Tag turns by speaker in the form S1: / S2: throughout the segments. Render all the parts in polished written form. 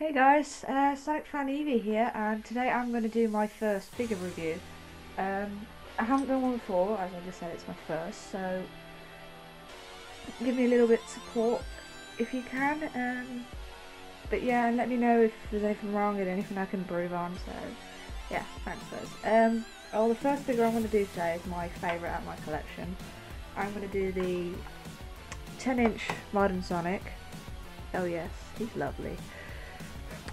S1: Hey guys, Sonic Fan Eevee here, and today I'm going to do my first figure review. I haven't done one before, as I just said, it's my first, so give me a little bit of support if you can. But yeah, and let me know if there's anything wrong and anything I can improve on. So yeah, thanks guys. The first figure I'm going to do today is my favourite out of my collection. I'm going to do the 10-inch Modern Sonic. Oh yes, he's lovely.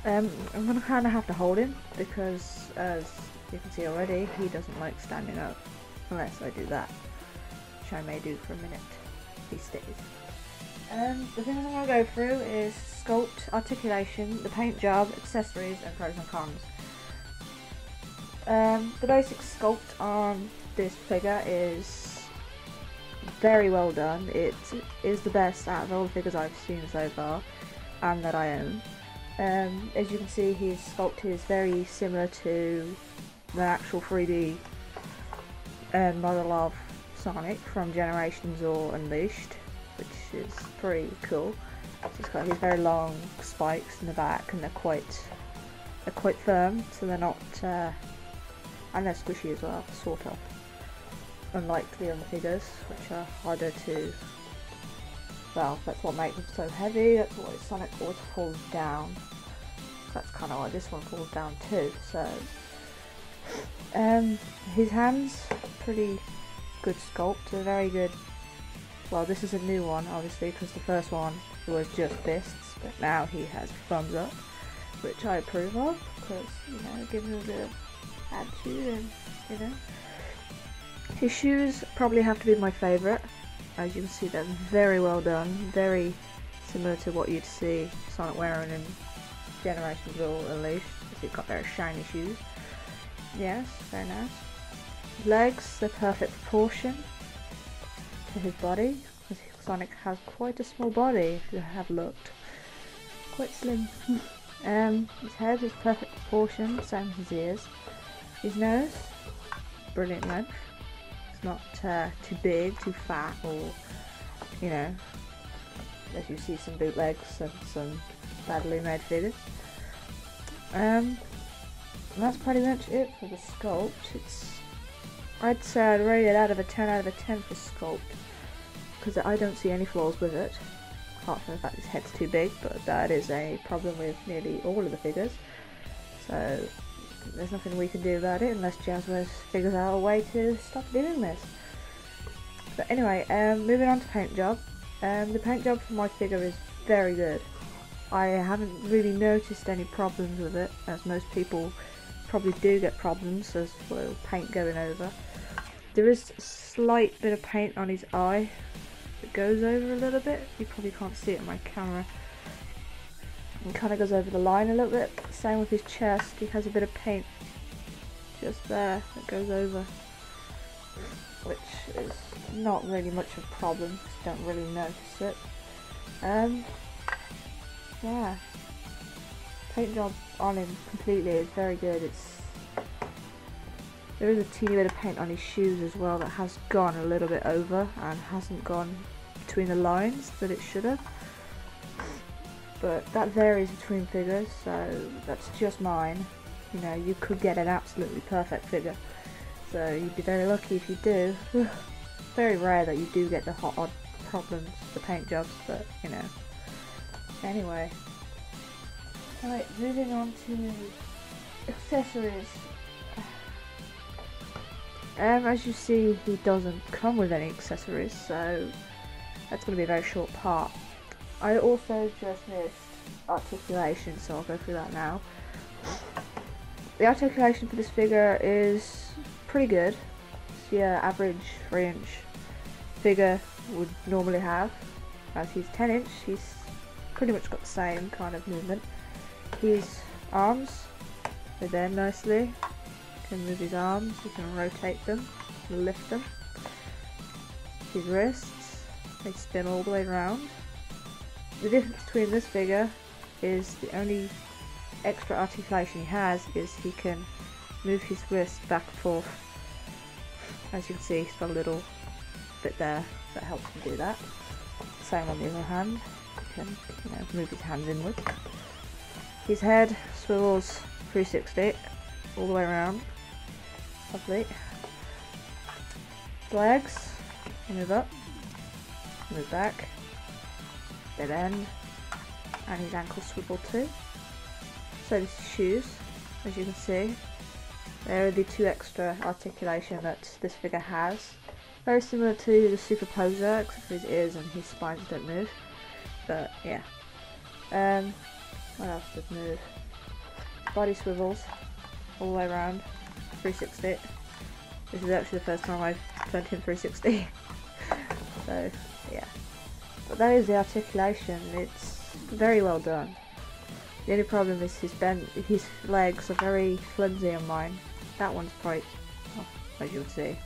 S1: I'm going to kind of have to hold him because, as you can see already, he doesn't like standing up unless I do that, which I may do for a minute if he stays. The things I'm going to go through is sculpt, articulation, the paint job, accessories, and pros and cons. The basic sculpt on this figure is very well done. It is the best out of all the figures I've seen so far and that I own. As you can see, his sculpt is very similar to the actual 3D model of Sonic from Generations or Unleashed, which is pretty cool. He's got his very long spikes in the back, and they're quite firm, so they're not, and they're squishy as well, sort of. Unlike the other figures, which are harder to. Well, that's what makes them so heavy. That's why Sonic always falls down. That's kind of why this one falls down too. So, his hands, pretty good sculpt. They're very good. Well, this is a new one, obviously, because the first one was just fists, but now he has thumbs up, which I approve of, because it gives him a bit of attitude, and his shoes probably have to be my favourite. As you can see, they're very well done, very similar to what you'd see Sonic wearing in Generations or Unleashed. He's got very shiny shoes. Yes, very nice. Legs, they're perfect proportion to his body, because Sonic has quite a small body, if you have looked. Quite slim. His head is perfect proportion, same as his ears. His nose, brilliant length. It's not too big, too fat, or as you see some bootlegs and some badly made figures. And that's pretty much it for the sculpt. I'd say I'd rate it out of a 10 out of a 10 for sculpt, because I don't see any flaws with it, apart from the fact his head's too big, but that is a problem with nearly all of the figures. So there's nothing we can do about it unless Jazzwares figures out a way to stop doing this. But anyway, moving on to paint job. The paint job for my figure is very good. I haven't really noticed any problems with it, as most people probably do get problems as well, paint going over. There is a slight bit of paint on his eye that goes over a little bit. You probably can't see it on my camera. It kind of goes over the line a little bit. Same with his chest, he has a bit of paint just there that goes over, which is not really much of a problem because you don't really notice it. Yeah, paint job on him completely is very good. There is a teeny bit of paint on his shoes as well that has gone a little bit over and hasn't gone between the lines that it should have. But that varies between figures, so that's just mine. You could get an absolutely perfect figure, so you'd be very lucky if you do. Very rare that you do get the odd problems, the paint jobs, but Anyway, alright, moving on to accessories. As you see, he doesn't come with any accessories, so that's going to be a very short part. I also just missed articulation, so I'll go through that now. The articulation for this figure is pretty good. It's your average 3-inch figure would normally have. As he's 10-inch, he's pretty much got the same kind of movement. His arms are there nicely. You can move his arms, you can rotate them, lift them. His wrists, they spin all the way around. The difference between this figure is the only extra articulation he has is he can move his wrist back and forth. As you can see, he's got a little bit there that helps him do that. Same on the other hand, he can move his hands inwards. His head swivels 360 all the way around. Lovely. The legs, move up, move back, dead end, and his ankles swivel too. So does his shoes, as you can see. There are the 2 extra articulation that this figure has. Very similar to the Superposer, except for his ears and his spines don't move. But yeah. What else does move? Body swivels all the way around, 360. This is actually the first time I've turned him 360. So yeah. But that is the articulation. It's very well done. The only problem is his legs are very flimsy on mine. That one's quite, well, as you'll see,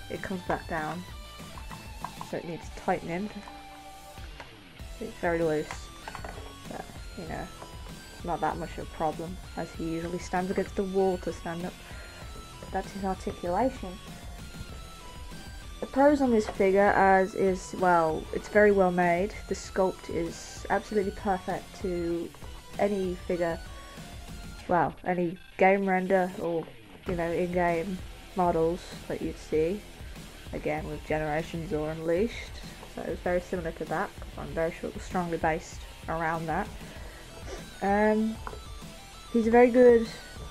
S1: it comes back down, so it needs tightening. It's very loose, but you know, not that much of a problem, as he usually stands against the wall to stand up. But that's his articulation. The pros on this figure is, well, it's very well made. The sculpt is absolutely perfect to any figure, well, any game render or, you know, in-game models that you'd see, again with Generations or Unleashed, so it's very similar to that. I'm very sure it was strongly based around that. He's a very good,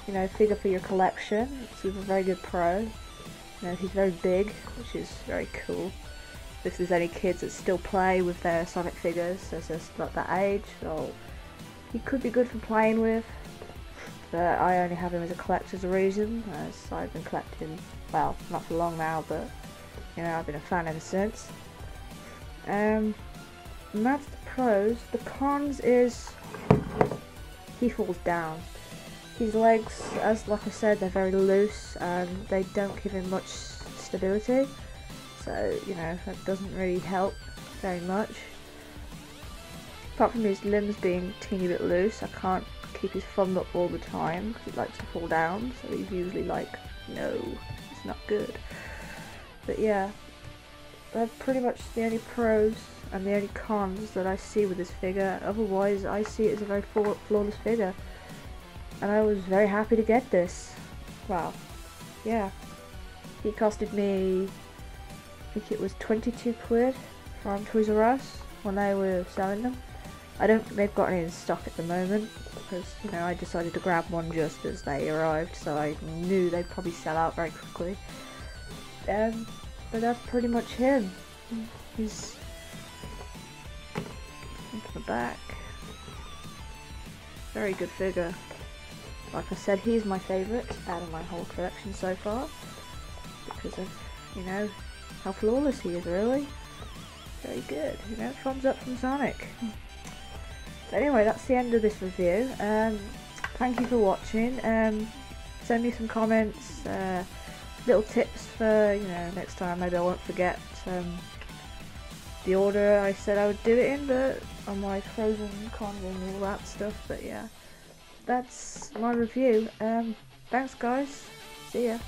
S1: you know, figure for your collection. He's a very good pro. You know, he's very big, which is very cool. If there's any kids that still play with their Sonic figures as they're not that age, so he could be good for playing with. But I only have him as a collector's reason, as I've been collecting, well, not for long now, but you know, I've been a fan ever since. And that's the pros. The cons is he falls down. His legs, as like I said, they're very loose and they don't give him much stability, so you know, that doesn't really help very much. Apart from his limbs being a teeny bit loose, I can't keep his thumb up all the time because he likes to fall down, so he's usually like, no, it's not good. But yeah, that's pretty much the only pros and the only cons that I see with this figure. Otherwise, I see it as a very flawless figure, and I was very happy to get this. Wow, yeah, he costed me, I think it was 22 quid from Toys R Us when they were selling them. I don't think they've got any in stock at the moment, because, you know, I decided to grab one just as they arrived, so I knew they'd probably sell out very quickly. But that's pretty much him. He's into the back. Very good figure. Like I said, he's my favourite out of my whole collection so far, because of, you know, how flawless he is, really. Very good, you know, thumbs up from Sonic. But anyway, that's the end of this review. Thank you for watching. Send me some comments, little tips for, you know, next time. Maybe I won't forget the order I said I would do it in, but on my pros and cons and all that stuff. But yeah, that's my review. Thanks guys, see ya.